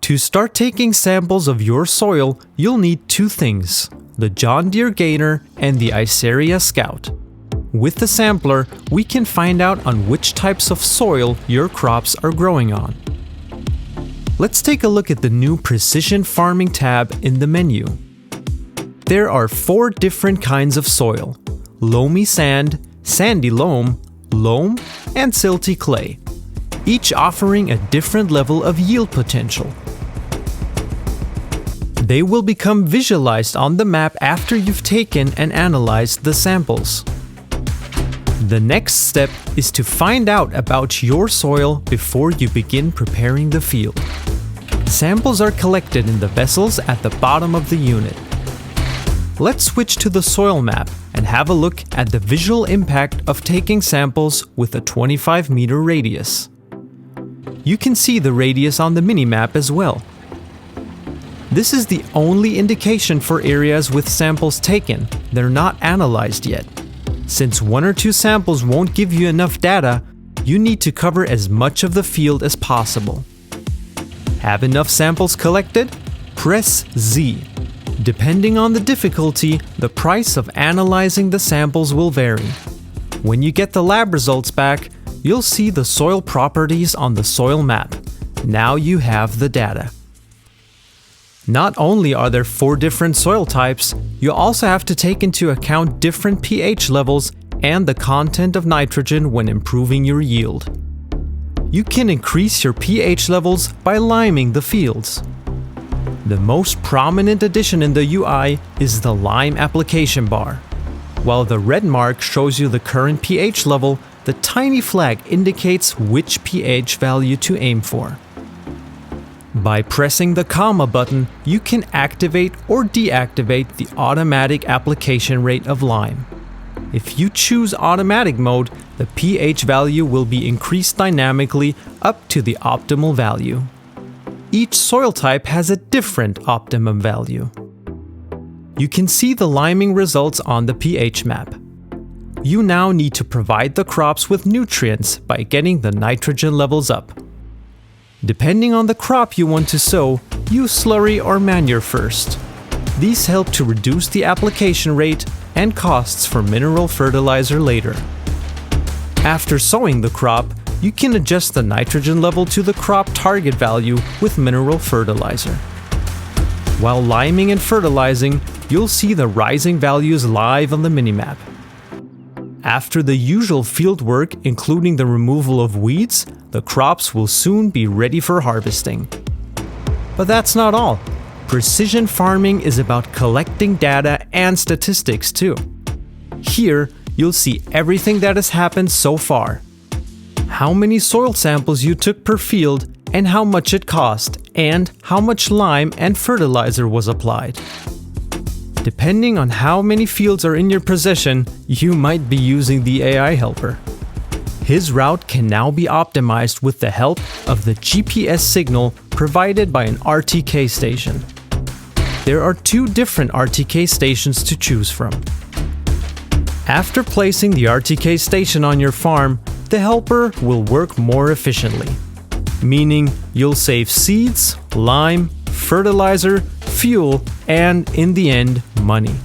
To start taking samples of your soil, you'll need two things: the John Deere Gainer and the Iceria Scout. With the sampler, we can find out on which types of soil your crops are growing on. Let's take a look at the new Precision Farming tab in the menu. There are 4 different kinds of soil: loamy sand, sandy loam, loam, and silty clay, each offering a different level of yield potential. They will become visualized on the map after you've taken and analyzed the samples. The next step is to find out about your soil before you begin preparing the field. Samples are collected in the vessels at the bottom of the unit. Let's switch to the soil map and have a look at the visual impact of taking samples with a 25-meter radius. You can see the radius on the mini-map as well. This is the only indication for areas with samples taken. They're not analyzed yet. Since 1 or 2 samples won't give you enough data, you need to cover as much of the field as possible. Have enough samples collected? Press Z. Depending on the difficulty, the price of analyzing the samples will vary. When you get the lab results back, you'll see the soil properties on the soil map. Now you have the data. Not only are there 4 different soil types, you also have to take into account different pH levels and the content of nitrogen when improving your yield. You can increase your pH levels by liming the fields. The most prominent addition in the UI is the lime application bar. While the red mark shows you the current pH level, the tiny flag indicates which pH value to aim for. By pressing the comma button, you can activate or deactivate the automatic application rate of lime. If you choose automatic mode, the pH value will be increased dynamically up to the optimal value. Each soil type has a different optimum value. You can see the liming results on the pH map. You now need to provide the crops with nutrients by getting the nitrogen levels up. Depending on the crop you want to sow, use slurry or manure first. These help to reduce the application rate and costs for mineral fertilizer later. After sowing the crop, you can adjust the nitrogen level to the crop target value with mineral fertilizer. While liming and fertilizing, you'll see the rising values live on the minimap. After the usual field work, including the removal of weeds, the crops will soon be ready for harvesting. But that's not all. Precision farming is about collecting data and statistics too. Here, you'll see everything that has happened so far. How many soil samples you took per field and how much it cost, and how much lime and fertilizer was applied. Depending on how many fields are in your possession, you might be using the AI helper. His route can now be optimized with the help of the GPS signal provided by an Rtk station. There are 2 different Rtk stations to choose from. After placing the Rtk station on your farm, the helper will work more efficiently, meaning you'll save seeds, lime, fertilizer, fuel, and in the end, money.